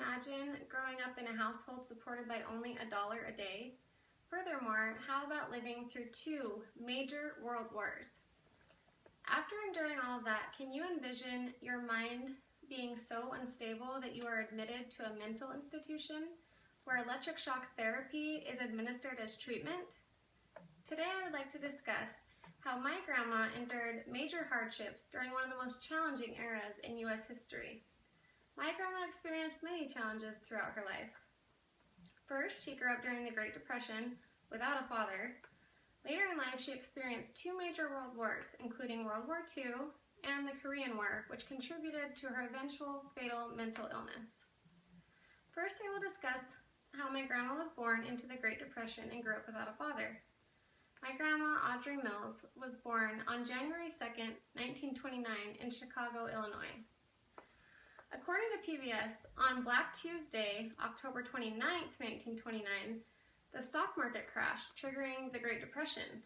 imagine growing up in a household supported by only $1 a day? Furthermore, how about living through 2 major world wars? After enduring all of that, can you envision your mind being so unstable that you are admitted to a mental institution where electric shock therapy is administered as treatment? Today I would like to discuss how my grandma endured major hardships during one of the most challenging eras in U.S. history. My grandma experienced many challenges throughout her life. First, she grew up during the Great Depression without a father. Later in life, she experienced 2 major world wars, including World War II and the Korean War, which contributed to her eventual fatal mental illness. First, I will discuss how my grandma was born into the Great Depression and grew up without a father. My grandma, Audrey was born on January 2nd, 1929 in Chicago, Illinois. According to PBS, on Black Tuesday, October 29th, 1929, the stock market crashed, triggering the Great Depression,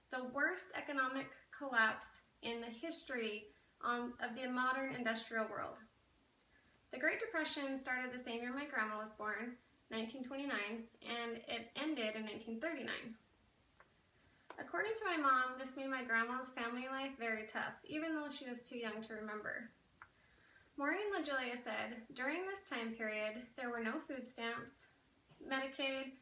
the worst economic collapse in the history of the modern industrial world. The Great Depression started the same year my grandma was born, 1929, and it ended in 1939. According to my mom, this made my grandma's family life very tough, even though she was too young to remember. Maureen LaGilia said, during this time period, there were no food stamps, Medicaid,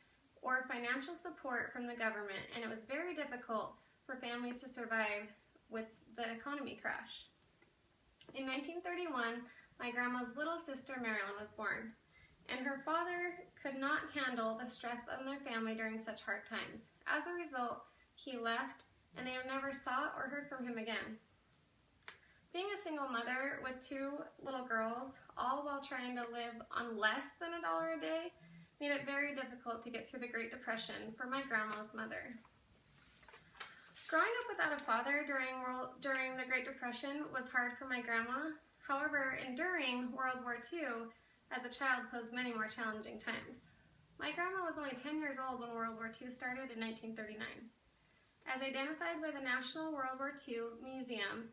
or financial support from the government, and it was very difficult for families to survive with the economy crash. In 1931, my grandma's little sister Marilyn was born, and her father could not handle the stress on their family during such hard times. As a result, he left, and they never saw or heard from him again. Being a single mother with 2 little girls, all while trying to live on less than $1 a day, made it very difficult to get through the Great Depression for my grandma's mother. Growing up without a father during the Great Depression was hard for my grandma. However, enduring World War II as a child posed many more challenging times. My grandma was only 10 years old when World War II started in 1939. As identified by the National World War II Museum,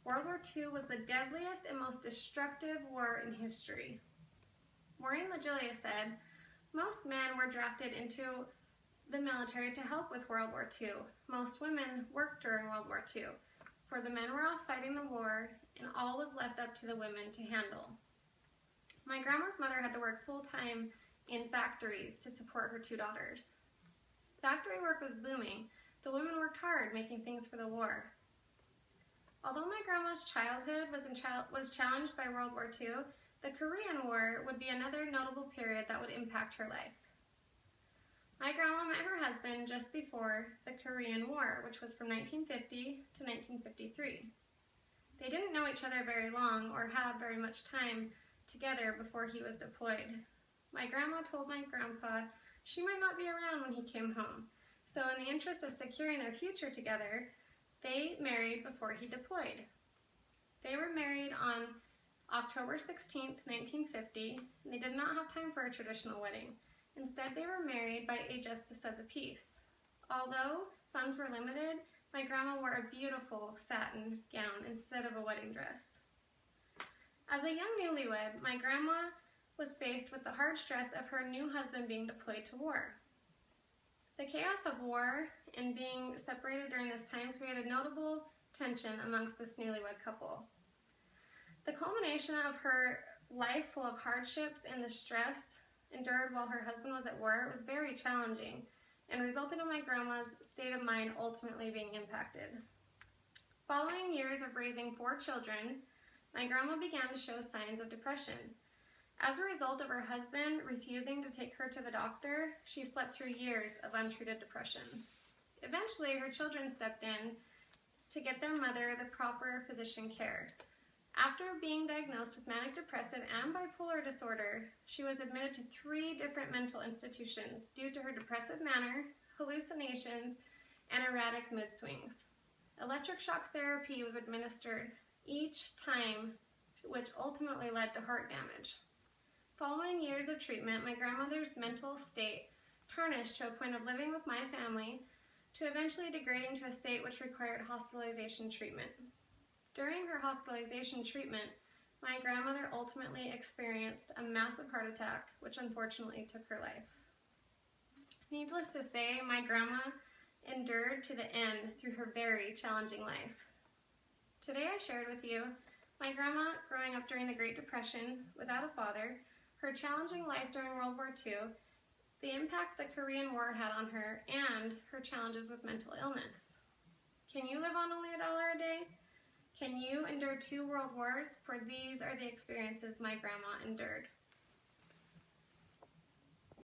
World War II was the deadliest and most destructive war in history. Maureen LaGilia said, most men were drafted into the military to help with World War II. Most women worked during World War II, for the men were off fighting the war and all was left up to the women to handle. My grandma's mother had to work full-time in factories to support her 2 daughters. Factory work was booming. The women worked hard making things for the war. Although my grandma's childhood was challenged by World War II, the Korean War would be another notable period that would impact her life. My grandma met her husband just before the Korean War, which was from 1950 to 1953. They didn't know each other very long or have very much time together before he was deployed. My grandma told my grandpa she might not be around when he came home, so in the interest of securing their future together, they married before he deployed. They were married on October 16th, 1950, and they did not have time for a traditional wedding. Instead, they were married by a justice of the peace. Although funds were limited, my grandma wore a beautiful satin gown instead of a wedding dress. As a young newlywed, my grandma was faced with the hard stress of her new husband being deployed to war. The chaos of war and being separated during this time created notable tension amongst this newlywed couple. The culmination of her life full of hardships and the stress endured while her husband was at war was very challenging and resulted in my grandma's state of mind ultimately being impacted. Following years of raising 4 children, my grandma began to show signs of depression. As a result of her husband refusing to take her to the doctor, she slept through years of untreated depression. Eventually, her children stepped in to get their mother the proper physician care. After being diagnosed with manic depressive and bipolar disorder, she was admitted to 3 different mental institutions due to her depressive manner, hallucinations, and erratic mood swings. Electric shock therapy was administered each time, which ultimately led to heart damage. Following years of treatment, my grandmother's mental state tarnished to a point of living with my family to eventually degrading to a state which required hospitalization treatment. During her hospitalization treatment, my grandmother ultimately experienced a massive heart attack, which unfortunately took her life. Needless to say, my grandma endured to the end through her very challenging life. Today I shared with you my grandma growing up during the Great Depression without a father, her challenging life during World War II, the impact the Korean War had on her, and her challenges with mental illness. Can you live on only $1 a day? Can you endure 2 world wars? For these are the experiences my grandma endured.